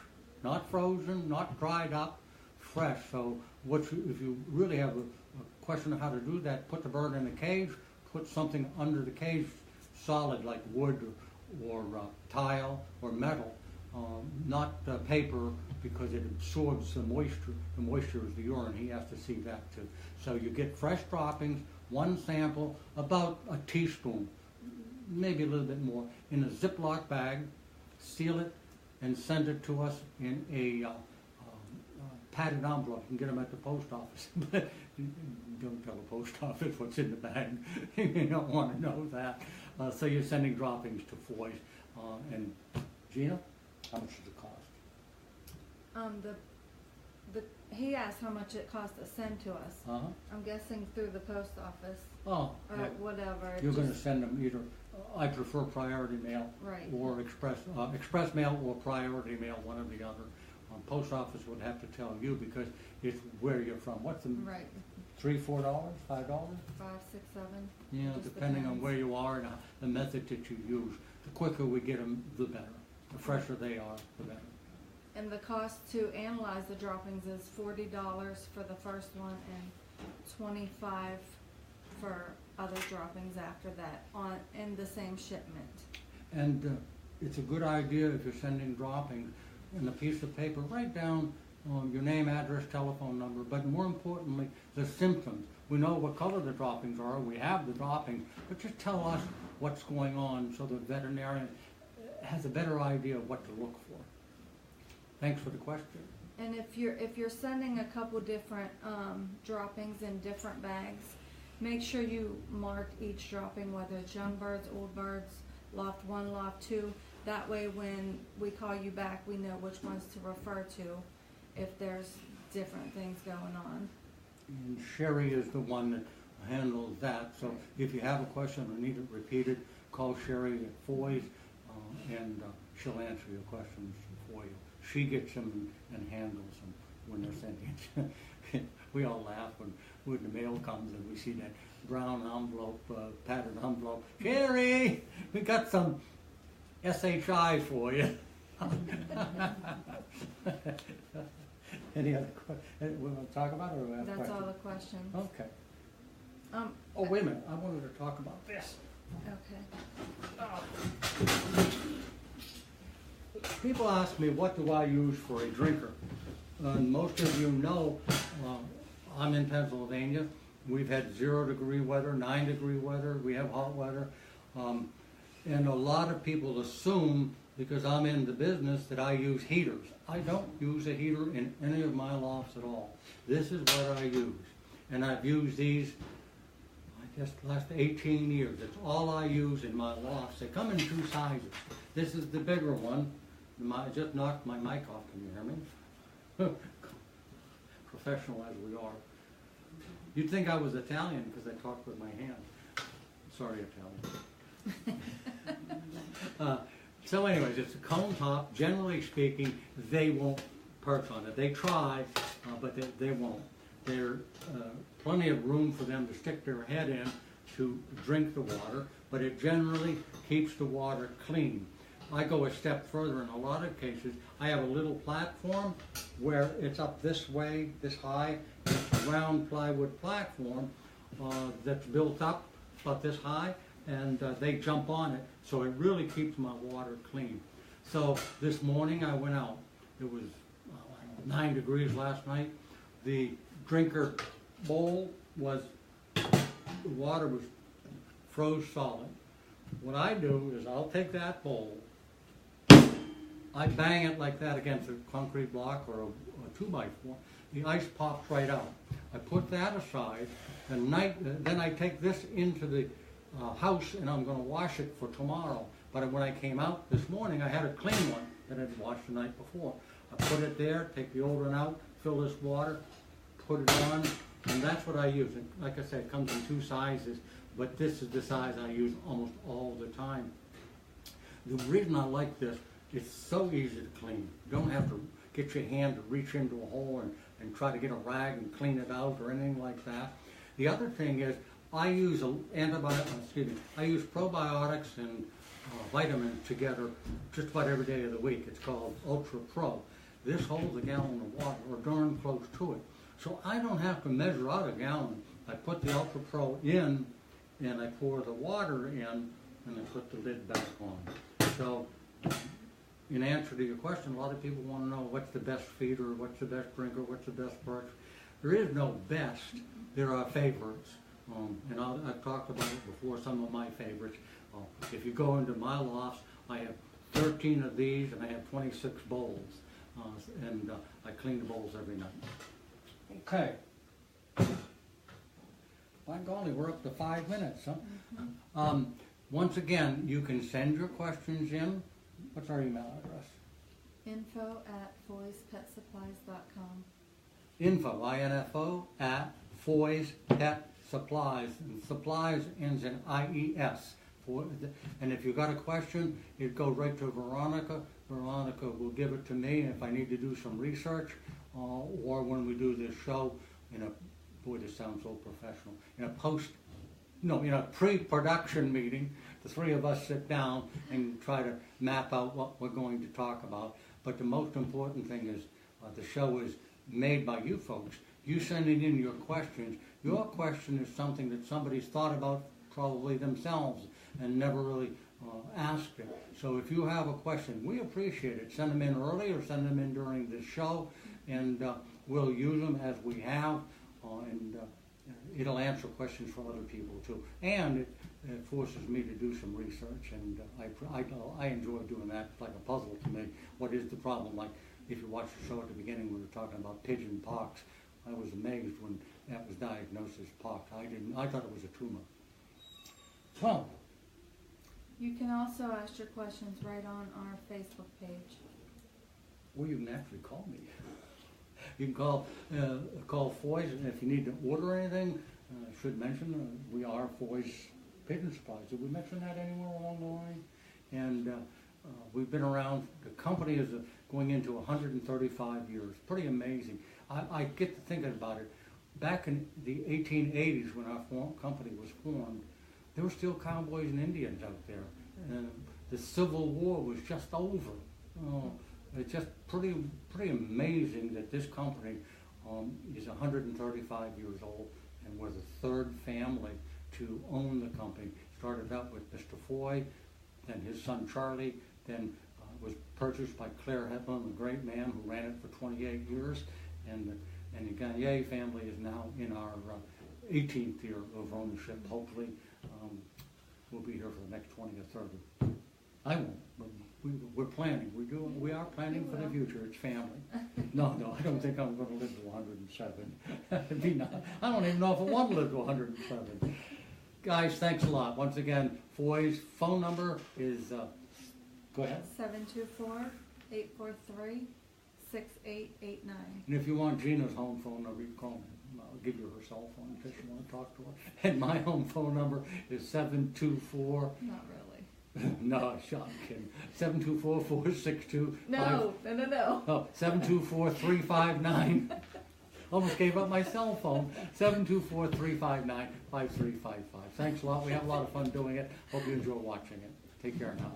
Not frozen, not dried up, fresh. So if you really have a question of how to do that, put the bird in a cage, put something under the cage, solid like wood or tile or metal, not paper, because it absorbs the moisture. The moisture is the urine. He has to see that too. So you get fresh droppings, 1 sample, about a teaspoon, maybe a little bit more, in a Ziploc bag, seal it, and send it to us in a padded envelope. You can get them at the post office. But don't tell the post office what's in the bag. You don't want to know that. So you're sending droppings to Foy's. And Gina, how much does it cost? He asked how much it costs to send to us. I'm guessing through the post office. Oh, or whatever. You're going to send them either. I prefer priority mail, right, or express mail or priority mail, one or the other. Post office would have to tell you because it's where you're from. What's the right? $3, $4, $5? 5, 6, 7. Yeah, depending on where you are and the method that you use. The quicker we get them, the better. The fresher they are, the better. And the cost to analyze the droppings is $40 for the first one and $25 for other droppings after that in the same shipment. And it's a good idea if you're sending droppings in a piece of paper, write down your name, address, telephone number, but more importantly, the symptoms. We know what color the droppings are, we have the droppings, but just tell us what's going on so the veterinarian has a better idea of what to look for. Thanks for the question. And if you're sending a couple different droppings in different bags, make sure you mark each dropping, whether it's young birds, old birds, loft 1, loft 2. That way when we call you back, we know which ones to refer to if there's different things going on. And Sherry is the one that handles that. So if you have a question or need it repeated, call Sherry at Foy's and she'll answer your questions for you. She gets them and handles them when they're sending it. We all laugh when the mail comes and we see that brown envelope, padded envelope. Sherry, we got some SHI for you. Any other questions we want to talk about, or we have That's questions? all the questions. Okay. Oh, wait a minute. I wanted to talk about this. Okay. People ask me, what do I use for a drinker? Most of you know I'm in Pennsylvania. We've had 0-degree weather, 9-degree weather. We have hot weather. And a lot of people assume, because I'm in the business, that I use heaters. I don't use a heater in any of my lofts at all. This is what I use. And I've used these, I guess, the last 18 years. It's all I use in my lofts. They come in 2 sizes. This is the bigger one. I just knocked my mic off. Can you hear me? Professional as we are. You'd think I was Italian because I talked with my hands. Sorry, Italian. So anyways, it's a cone top. Generally speaking, they won't perch on it. They try, but they won't. There's plenty of room for them to stick their head in to drink the water, but it generally keeps the water clean. I go a step further. In a lot of cases, I have a little platform where it's up this way, this high. It's a round plywood platform that's built up about this high, and they jump on it, so it really keeps my water clean. So this morning I went out. It was 9 degrees last night. The drinker bowl was, the water was froze solid. What I do is I'll take that bowl, I bang it like that against a concrete block or a 2x4. The ice pops right out. I put that aside, and then I take this into the house and I'm going to wash it for tomorrow. But when I came out this morning, I had a clean one that I'd washed the night before. I put it there, take the old one out, fill this water, put it on, and that's what I use. And like I said, it comes in 2 sizes, but this is the size I use almost all the time. The reason I like this, it's so easy to clean. You don't have to get your hand to reach into a hole and try to get a rag and clean it out or anything like that. The other thing is, I use I use probiotics and vitamins together just about every day of the week. It's called Ultra Pro. This holds a gallon of water, or darn close to it. So I don't have to measure out a gallon. I put the Ultra Pro in, and I pour the water in, and I put the lid back on. So, in answer to your question, a lot of people want to know what's the best feeder, what's the best drinker, what's the best perch. There is no best. There are favorites. And I've talked about it before, some of my favorites. If you go into my lofts, I have 13 of these and I have 26 bowls. and I clean the bowls every night. Okay. By golly, we're up to 5 minutes, huh? Once again, you can send your questions in. What's our email address? info@foyspetsupplies.com. Info, I-N-F-O, at Foy's Pet Supplies. And supplies ends in I-E-S. And if you've got a question, it goes right to Veronica. Veronica will give it to me if I need to do some research, or when we do this show in a, boy, this sounds so professional, in a pre-production meeting, the three of us sit down and try to map out what we're going to talk about. But the most important thing is the show is made by you folks. You sending in your questions. Your question is something that somebody's thought about probably themselves and never really asked it. So if you have a question, we appreciate it. Send them in early or send them in during the show, and we'll use them as we have, and it'll answer questions for other people too. And it forces me to do some research, and I enjoy doing that. It's like a puzzle to me. What is the problem? Like if you watch the show at the beginning, we were talking about pigeon pox. I was amazed when that was diagnosed as pox. I thought it was a tumor. Well, You can also ask your questions right on our Facebook page. or you can actually call me. You can call Foy's, and if you need to order anything, I should mention we are Foy's Pigeon Supplies. Did we mention that anywhere along the line? And we've been around. The company is going into 135 years. Pretty amazing. I get to thinking about it. Back in the 1880s, when our company was formed, there were still cowboys and Indians out there. And the Civil War was just over. It's just pretty amazing that this company is 135 years old, and we're the third family to own the company. Started out with Mr. Foy, then his son Charlie, then was purchased by Claire Hedlund, a great man who ran it for 28 years, and the Gagne family is now in our 18th year of ownership. Hopefully we'll be here for the next 20 or 30. I won't, but we're planning. We are planning for the future. It's family. No, I don't think I'm going to live to 107. It'd be not, I don't even know if I want to live to 107. Guys, thanks a lot. Once again, Foy's phone number is, go ahead. 724-843-6889. And if you want Gina's home phone number, you can call me. I'll give you her cell phone in case you want to talk to her. And my home phone number is 724. Not really. No, I'm kidding. 724-462. No. Oh, 724-359. Almost gave up my cell phone. 724-359-5355. Thanks a lot. We have a lot of fun doing it. Hope you enjoy watching it. Take care now.